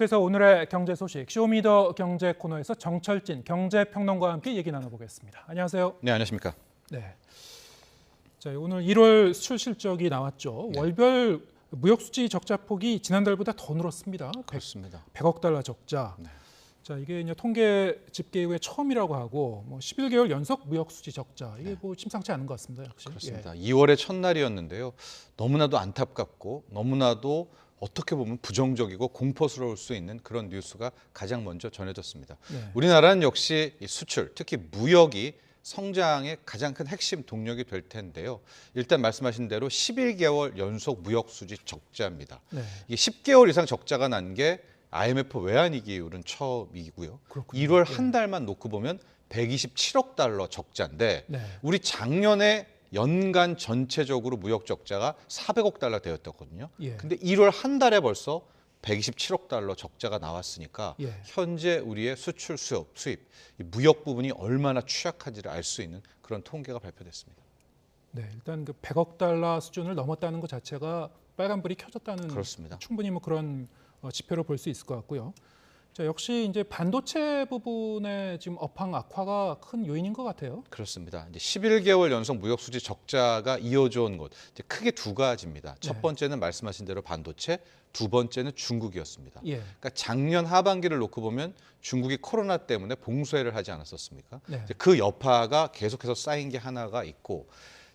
그래서 오늘의 경제 소식 쇼미더 경제 코너에서 정철진 경제평론가와 함께 얘기 나눠보겠습니다. 안녕하세요. 네, 안녕하십니까. 네. 자, 오늘 1월 수출 실적이 나왔죠. 네. 월별 무역수지 적자폭이 지난달보다 더 늘었습니다. 그렇습니다. 100억 달러 적자. 네. 자, 이게 이제 통계 집계 이후에 처음이라고 하고 11개월 연속 무역수지 적자. 이게 뭐 심상치 않은 것 같습니다. 역시. 그렇습니다. 2월의 첫날이었는데요. 너무나도 안타깝고 너무나도 어떻게 보면 부정적이고 공포스러울 수 있는 그런 뉴스가 가장 먼저 전해졌습니다. 네. 우리나라는 역시 이 수출, 특히 무역이 성장의 가장 큰 핵심 동력이 될 텐데요. 일단 말씀하신 대로 11개월 연속 무역 수지 적자입니다. 네. 이게 10개월 이상 적자가 난 게 IMF 외환위기 이후로는 처음이고요. 그렇군요. 1월 한 달만 놓고 보면 127억 달러 적자인데 네. 우리 작년에 연간 전체적으로 무역 적자가 400억 달러 되었거든요. 예. 근데 1월 한 달에 벌써 127억 달러 적자가 나왔으니까 예. 현재 우리의 수출 수입, 이 무역 부분이 얼마나 취약한지를 알 수 있는 그런 통계가 발표됐습니다. 네, 일단 그 100억 달러 수준을 넘었다는 것 자체가 빨간불이 켜졌다는 그렇습니다. 충분히 뭐 그런 지표로 볼 수 있을 것 같고요. 자, 역시 이제 반도체 부분의 지금 업황 악화가 큰 요인인 것 같아요. 그렇습니다. 이제 11개월 연속 무역 수지 적자가 이어져 온 곳 이제 크게 두 가지입니다. 첫 네. 번째는 말씀하신 대로 반도체, 두 번째는 중국이었습니다. 예. 그러니까 작년 하반기를 놓고 보면 중국이 코로나 때문에 봉쇄를 하지 않았었습니까? 네. 이제 그 여파가 계속해서 쌓인 게 하나가 있고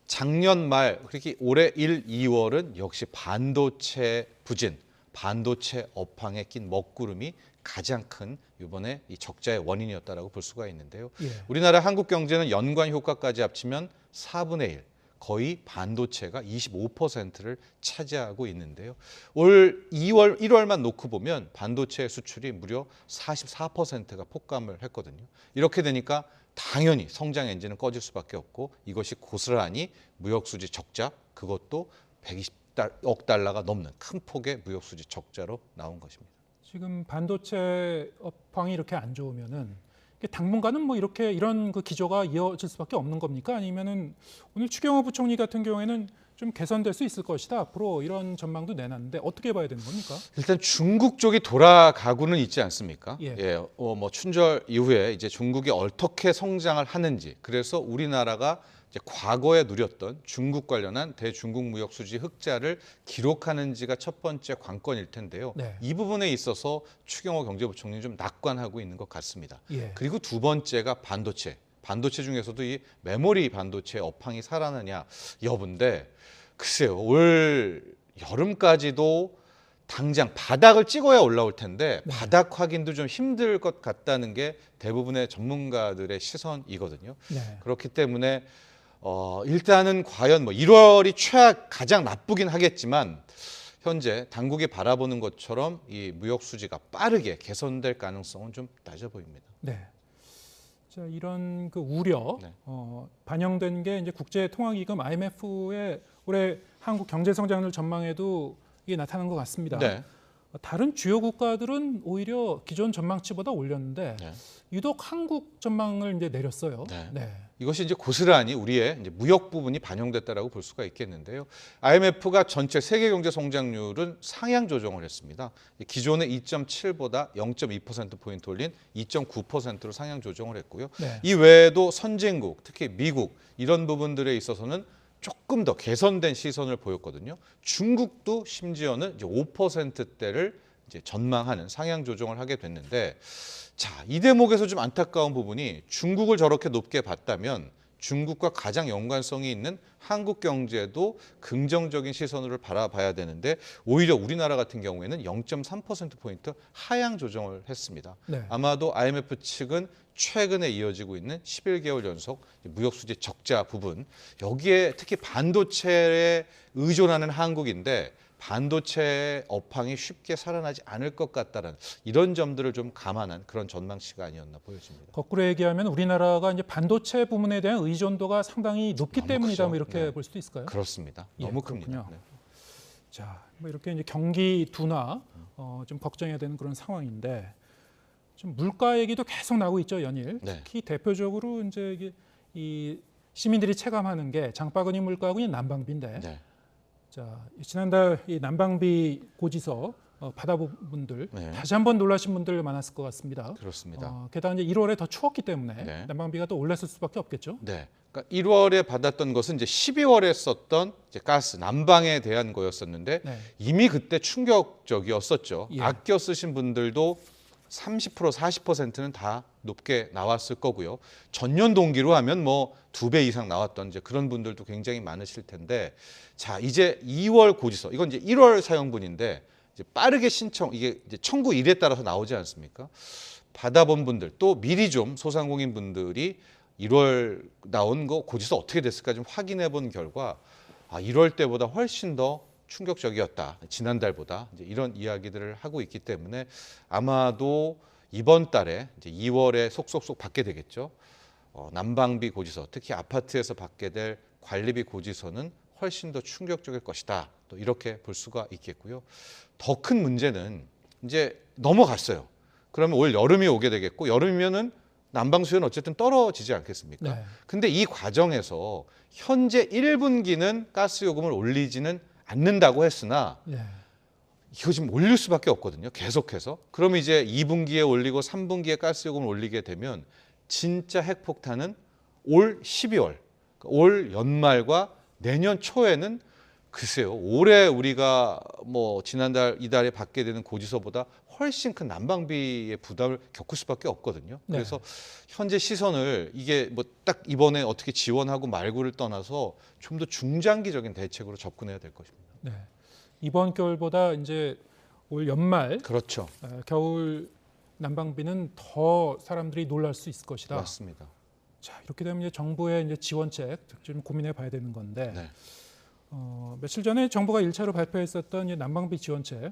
작년 말 그렇게 올해 1, 2월은 역시 반도체 부진, 반도체 업황에 낀 먹구름이 가장 큰 이번에 이 적자의 원인이었다라고 볼 수가 있는데요. 예. 우리나라 한국 경제는 연관 효과까지 합치면 4분의 1, 거의 반도체가 25%를 차지하고 있는데요. 올 2월, 1월만 놓고 보면 반도체 수출이 무려 44%가 폭감을 했거든요. 이렇게 되니까 당연히 성장 엔진은 꺼질 수밖에 없고 이것이 고스란히 무역수지 적자, 그것도 120억 달러가 넘는 큰 폭의 무역수지 적자로 나온 것입니다. 지금 반도체 업황이 이렇게 안 좋으면은 이게 당분간은 뭐 이렇게 이런 그 기조가 이어질 수밖에 없는 겁니까? 아니면은 오늘 추경호 부총리 같은 경우에는 좀 개선될 수 있을 것이다. 앞으로 이런 전망도 내놨는데 어떻게 봐야 되는 겁니까? 일단 중국 쪽이 돌아가고는 있지 않습니까? 예. 뭐 춘절 이후에 이제 중국이 어떻게 성장을 하는지, 그래서 우리나라가 이제 과거에 누렸던 중국 관련한 대중국 무역 수지 흑자를 기록하는지가 첫 번째 관건일 텐데요. 네. 이 부분에 있어서 추경호 경제부총리는 좀 낙관하고 있는 것 같습니다. 예. 그리고 두 번째가 반도체. 반도체 중에서도 이 메모리 반도체 업황이 살아나냐 여부인데 글쎄요. 올 여름까지도 당장 바닥을 찍어야 올라올 텐데 네. 바닥 확인도 좀 힘들 것 같다는 게 대부분의 전문가들의 시선이거든요. 네. 그렇기 때문에 일단은 과연 뭐 1월이 가장 나쁘긴 하겠지만 현재 당국이 바라보는 것처럼 이 무역 수지가 빠르게 개선될 가능성은 좀 낮아 보입니다. 네. 자, 이런 그 우려 네. 반영된 게 이제 국제통화기금 IMF의 올해 한국 경제 성장률 전망에도 이게 나타난 것 같습니다. 네. 다른 주요 국가들은 오히려 기존 전망치보다 올렸는데 네. 유독 한국 전망을 이제 내렸어요. 네. 이것이 이제 고스란히 우리의 이제 무역 부분이 반영됐다라고 볼 수가 있겠는데요. IMF가 전체 세계 경제 성장률은 상향 조정을 했습니다. 기존의 2.7보다 0.2% 포인트 올린 2.9%로 상향 조정을 했고요. 네. 이 외에도 선진국, 특히 미국 이런 부분들에 있어서는 조금 더 개선된 시선을 보였거든요. 중국도 심지어는 이제 5%대를 이제 전망하는 상향 조정을 하게 됐는데, 자, 이 대목에서 좀 안타까운 부분이 중국을 저렇게 높게 봤다면 중국과 가장 연관성이 있는 한국 경제도 긍정적인 시선으로 바라봐야 되는데 오히려 우리나라 같은 경우에는 0.3%포인트 하향 조정을 했습니다. 네. 아마도 IMF 측은 최근에 이어지고 있는 11개월 연속 무역수지 적자 부분, 여기에 특히 반도체에 의존하는 한국인데 반도체 업황이 쉽게 살아나지 않을 것 같다는 이런 점들을 좀 감안한 그런 전망치가 아니었나 보여집니다. 거꾸로 얘기하면 우리나라가 이제 반도체 부분에 대한 의존도가 상당히 높기 너무 때문이다. 크죠. 뭐 이렇게 네. 볼 수도 있을까요? 그렇습니다. 예, 너무 그렇군요. 큽니다. 네. 자, 뭐 이렇게 이제 경기 둔화 좀 걱정해야 되는 그런 상황인데 좀 물가 얘기도 계속 나오고 있죠, 연일. 네. 특히 대표적으로 이제 이게 이 시민들이 체감하는 게 장바구니 물가하고 이 난방비인데. 네. 자, 지난달 이 난방비 고지서 받아본 분들 네. 다시 한번 놀라신 분들 많았을 것 같습니다. 그렇습니다. 게다가 이제 1월에 더 추웠기 때문에 네. 난방비가 더 올랐을 수밖에 없겠죠. 네. 그러니까 1월에 받았던 것은 이제 12월에 썼던 이제 가스 난방에 대한 거였었는데 네. 이미 그때 충격적이었었죠. 예. 아껴 쓰신 분들도 30% 40%는 다 높게 나왔을 거고요. 전년 동기로 하면 뭐 2배 이상 나왔던 이제 그런 분들도 굉장히 많으실 텐데 자, 이제 2월 고지서 이건 이제 1월 사용분인데 이제 빠르게 신청 이게 이제 청구 일에 따라서 나오지 않습니까? 받아본 분들 또 미리 좀 소상공인 분들이 1월 나온 거 고지서 어떻게 됐을까 좀 확인해 본 결과 1월 때보다 훨씬 더 충격적이었다. 지난달보다 이제 이런 이야기들을 하고 있기 때문에 아마도 이번 달에 이제 2월에 속속속 받게 되겠죠. 난방비 고지서, 특히 아파트에서 받게 될 관리비 고지서는 훨씬 더 충격적일 것이다. 또 이렇게 볼 수가 있겠고요. 더 큰 문제는 이제 넘어갔어요. 그러면 올 여름이 오게 되겠고 여름이면은 난방 수요는 어쨌든 떨어지지 않겠습니까? 네. 근데 이 과정에서 현재 1분기는 가스 요금을 올리지는 않는다고 했으나 네. 이거 지금 올릴 수밖에 없거든요. 계속해서. 그럼 이제 2분기에 올리고 3분기에 가스 요금을 올리게 되면 진짜 핵폭탄은 올 12월, 올 연말과 내년 초에는 글쎄요. 올해 우리가 뭐 지난달 이달에 받게 되는 고지서보다 훨씬 큰 난방비의 부담을 겪을 수밖에 없거든요. 네. 그래서 현재 시선을 이게 뭐 딱 이번에 어떻게 지원하고 말고를 떠나서 좀 더 중장기적인 대책으로 접근해야 될 것입니다. 네. 이번 겨울보다 이제 올 연말 그렇죠. 겨울 난방비는 더 사람들이 놀랄 수 있을 것이다. 맞습니다. 자, 이렇게 되면 이제 정부의 이제 지원책 좀 고민해 봐야 되는 건데 네. 며칠 전에 정부가 1차로 발표했었던 이 난방비 지원책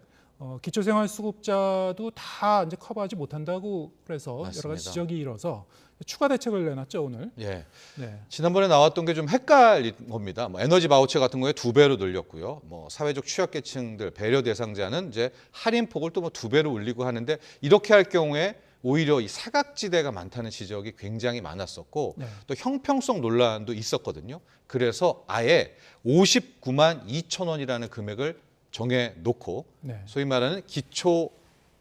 기초생활수급자도 다 이제 커버하지 못한다고 그래서 맞습니다. 여러 가지 지적이 일어서 추가 대책을 내놨죠 오늘. 예. 네. 지난번에 나왔던 게 좀 헷갈린 겁니다. 뭐 에너지 바우처 같은 거에 2배로 늘렸고요. 뭐 사회적 취약계층들 배려 대상자는 이제 할인폭을 또 뭐 2배로 올리고 하는데 이렇게 할 경우에 오히려 이 사각지대가 많다는 지적이 굉장히 많았었고 네. 또 형평성 논란도 있었거든요. 그래서 아예 59만 2천 원이라는 금액을 정해 놓고 네. 소위 말하는 기초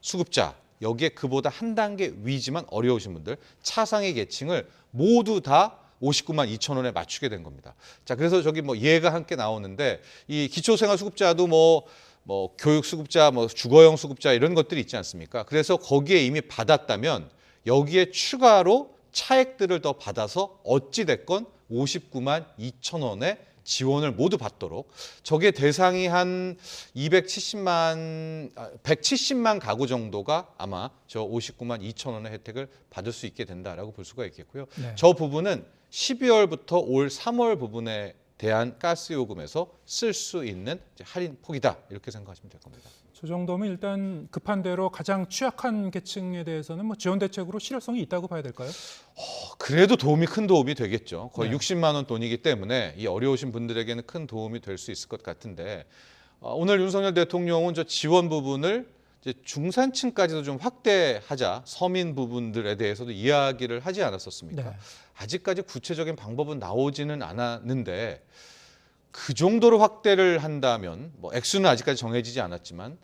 수급자 여기에 그보다 한 단계 위지만 어려우신 분들 차상위 계층을 모두 다 59만 2천 원에 맞추게 된 겁니다. 자, 그래서 저기 뭐 예가 함께 나오는데 이 기초생활수급자도 뭐 교육수급자, 뭐 주거용 수급자 이런 것들이 있지 않습니까? 그래서 거기에 이미 받았다면 여기에 추가로 차액들을 더 받아서 어찌 됐건 59만 2천 원에 지원을 모두 받도록 저게 대상이 한 170만 가구 정도가 아마 저 59만 2천 원의 혜택을 받을 수 있게 된다라고 볼 수가 있겠고요. 네. 저 부분은 12월부터 올 3월 부분에 대한 가스 요금에서 쓸 수 있는 이제 할인 폭이다 이렇게 생각하시면 될 겁니다. 저 정도면 일단 급한 대로 가장 취약한 계층에 대해서는 뭐 지원 대책으로 실효성이 있다고 봐야 될까요? 그래도 큰 도움이 되겠죠. 거의 네. 60만 원 돈이기 때문에 이 어려우신 분들에게는 큰 도움이 될 수 있을 것 같은데 오늘 윤석열 대통령은 저 지원 부분을 이제 중산층까지도 좀 확대하자 서민 부분들에 대해서도 이야기를 하지 않았었습니까? 네. 아직까지 구체적인 방법은 나오지는 않았는데 그 정도로 확대를 한다면 뭐 액수는 아직까지 정해지지 않았지만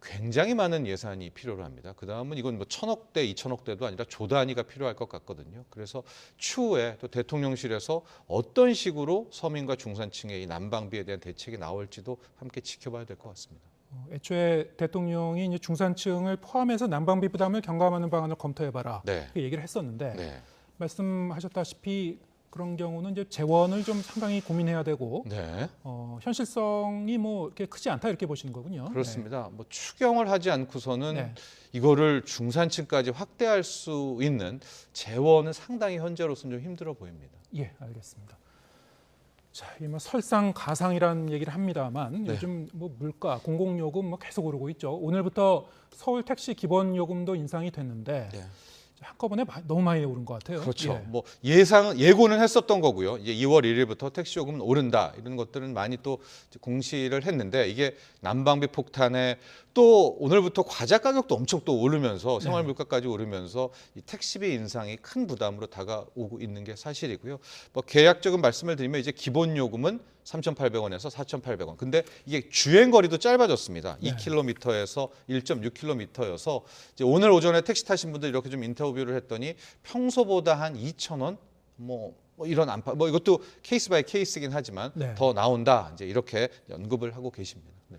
굉장히 많은 예산이 필요로 합니다. 그 다음은 이건 뭐 1,000억대, 2,000억대도 아니라 조 단위가 필요할 것 같거든요. 그래서 추후에 또 대통령실에서 어떤 식으로 서민과 중산층의 이 난방비에 대한 대책이 나올지도 함께 지켜봐야 될 것 같습니다. 애초에 대통령이 이제 중산층을 포함해서 난방비 부담을 경감하는 방안을 검토해봐라 네. 그 얘기를 했었는데 네. 말씀하셨다시피 그런 경우는 이제 재원을 좀 상당히 고민해야 되고 네. 현실성이 뭐 이렇게 크지 않다 이렇게 보시는 거군요. 그렇습니다. 뭐 추경을 하지 않고서는 네. 이거를 중산층까지 확대할 수 있는 재원은 상당히 현재로서는 좀 힘들어 보입니다. 예, 알겠습니다. 자, 이 뭐 설상가상이라는 얘기를 합니다만 네. 요즘 뭐 물가, 공공요금 뭐 계속 오르고 있죠. 오늘부터 서울 택시 기본 요금도 인상이 됐는데 네. 한꺼번에 너무 많이 오른 것 같아요. 그렇죠. 예. 뭐 예고는 했었던 거고요. 이제 2월 1일부터 택시 요금은 오른다 이런 것들은 많이 또 공시를 했는데 이게 난방비 폭탄에 또 오늘부터 과자 가격도 엄청 또 오르면서 생활 물가까지 오르면서 이 택시비 인상이 큰 부담으로 다가오고 있는 게 사실이고요. 뭐 계약적인 말씀을 드리면 이제 기본 요금은 3,800원에서 4,800원. 근데 이게 주행 거리도 짧아졌습니다. 네. 2km에서 1.6km여서 이제 오늘 오전에 택시 타신 분들 이렇게 좀 인터뷰를 했더니 평소보다 한 2,000원 뭐 이런 안팎 뭐 이것도 케이스 바이 케이스긴 하지만 네. 더 나온다. 이제 이렇게 언급을 하고 계십니다. 네.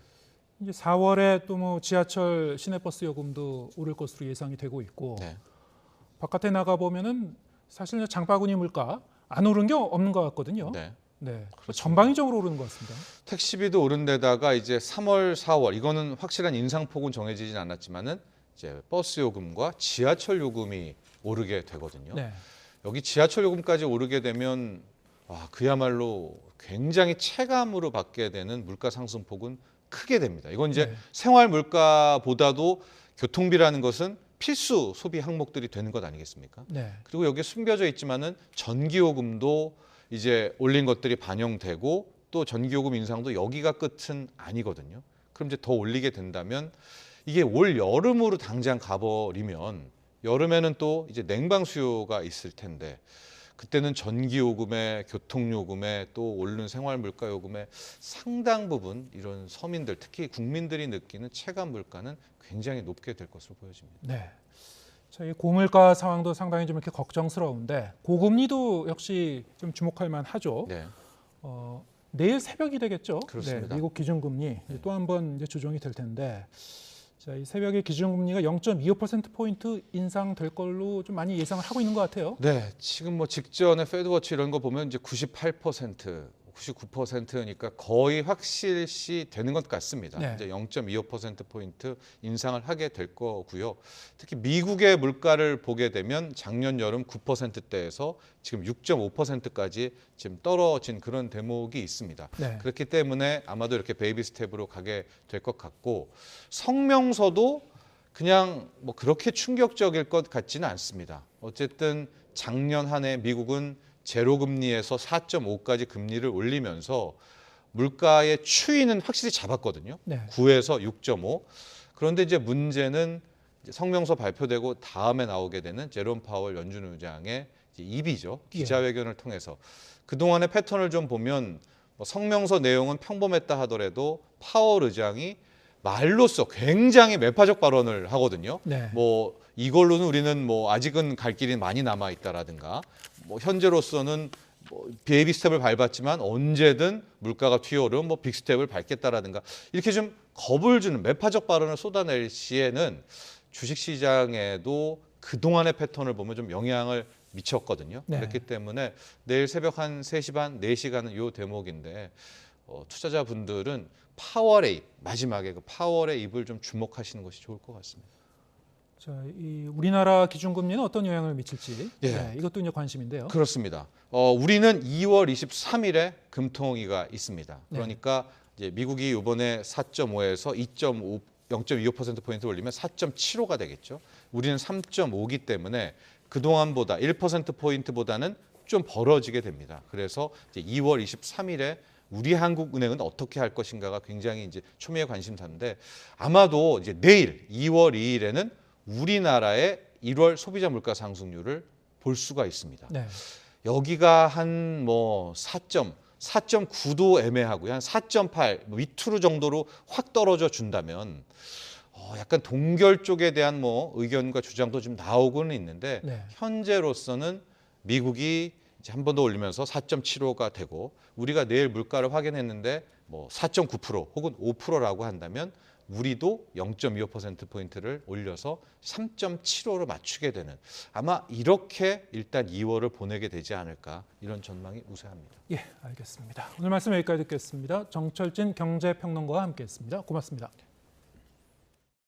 이제 4월에 또 뭐 지하철 시내버스 요금도 오를 것으로 예상이 되고 있고 네. 바깥에 나가 보면은 사실 장바구니 물가 안 오른 게 없는 것 같거든요. 네. 네. 그렇습니다. 전방위적으로 오르는 것 같습니다. 택시비도 오른 데다가 이제 3월, 4월 이거는 확실한 인상폭은 정해지진 않았지만은 이제 버스 요금과 지하철 요금이 오르게 되거든요. 네. 여기 지하철 요금까지 오르게 되면 그야말로 굉장히 체감으로 받게 되는 물가 상승폭은 크게 됩니다. 이건 이제 네. 생활 물가보다도 교통비라는 것은 필수 소비 항목들이 되는 것 아니겠습니까? 네. 그리고 여기에 숨겨져 있지만은 전기요금도 이제 올린 것들이 반영되고 또 전기요금 인상도 여기가 끝은 아니거든요. 그럼 이제 더 올리게 된다면 이게 올 여름으로 당장 가버리면 여름에는 또 이제 냉방 수요가 있을 텐데 그때는 전기요금에 교통요금에 또 오르는 생활물가요금에 상당 부분 이런 서민들 특히 국민들이 느끼는 체감 물가는 굉장히 높게 될 것으로 보여집니다. 네. 자, 이 고물가 상황도 상당히 좀 이렇게 걱정스러운데 고금리도 역시 좀 주목할 만하죠. 네. 내일 새벽이 되겠죠. 그렇습니다. 네, 미국 기준금리 또 한 번 이제 조정이 될 텐데, 자, 이 새벽에 기준금리가 0.25% 포인트 인상될 걸로 좀 많이 예상을 하고 있는 것 같아요. 네, 지금 뭐 직전에 페드워치 이런 거 보면 이제 98%, 99%니까 거의 확실시 되는 것 같습니다. 네. 이제 0.25% 포인트 인상을 하게 될 거고요. 특히 미국의 물가를 보게 되면 작년 여름 9%대에서 지금 6.5%까지 지금 떨어진 그런 대목이 있습니다. 네. 그렇기 때문에 아마도 이렇게 베이비 스텝으로 가게 될 것 같고 성명서도 그냥 뭐 그렇게 충격적일 것 같지는 않습니다. 어쨌든 작년 한 해 미국은 제로 금리에서 4.5까지 금리를 올리면서 물가의 추이는 확실히 잡았거든요. 네. 9에서 6.5. 그런데 이제 문제는 이제 성명서 발표되고 다음에 나오게 되는 제롬 파월 연준 의장의 이제 입이죠. 기자회견을 통해서 그동안의 패턴을 좀 보면 뭐 성명서 내용은 평범했다 하더라도 파월 의장이 말로써 굉장히 매파적 발언을 하거든요. 네. 뭐 이걸로는 우리는 뭐 아직은 갈 길이 많이 남아 있다라든가 뭐 현재로서는 뭐 베이비 스텝을 밟았지만 언제든 물가가 튀어오르면 뭐 빅 스텝을 밟겠다라든가 이렇게 좀 겁을 주는 매파적 발언을 쏟아낼 시에는 주식시장에도 그동안의 패턴을 보면 좀 영향을 미쳤거든요. 네. 그렇기 때문에 내일 새벽 한 3시 반, 4시간은 이 대목인데 투자자분들은 파월의 입, 마지막에 그 파월의 입을 좀 주목하시는 것이 좋을 것 같습니다. 자, 이 우리나라 기준금리는 어떤 영향을 미칠지 예. 네, 이것도 이제 관심인데요. 그렇습니다. 우리는 2월 23일에 금통위가 있습니다. 그러니까 이제 미국이 이번에 4.5에서 0.25% 포인트 올리면 4.75가 되겠죠. 우리는 3.5기 때문에 그동안보다 1% 포인트보다는 좀 벌어지게 됩니다. 그래서 이제 2월 23일에 우리 한국은행은 어떻게 할 것인가가 굉장히 이제 초미의 관심사인데 아마도 이제 내일 2월 2일에는 우리나라의 1월 소비자 물가 상승률을 볼 수가 있습니다. 네. 여기가 한 뭐 4.9도 애매하고요. 한 4.8 밑으로 정도로 확 떨어져 준다면 약간 동결 쪽에 대한 뭐 의견과 주장도 좀 나오고는 있는데 네. 현재로서는 미국이 이제 한 번 더 올리면서 4.75가 되고 우리가 내일 물가를 확인했는데 뭐 4.9% 혹은 5%라고 한다면 우리도 0.25% 포인트를 올려서 3.75로 맞추게 되는 아마 이렇게 일단 2월을 보내게 되지 않을까 이런 전망이 우세합니다. 예, 알겠습니다. 오늘 말씀 여기까지 듣겠습니다. 정철진 경제평론가와 함께했습니다. 고맙습니다.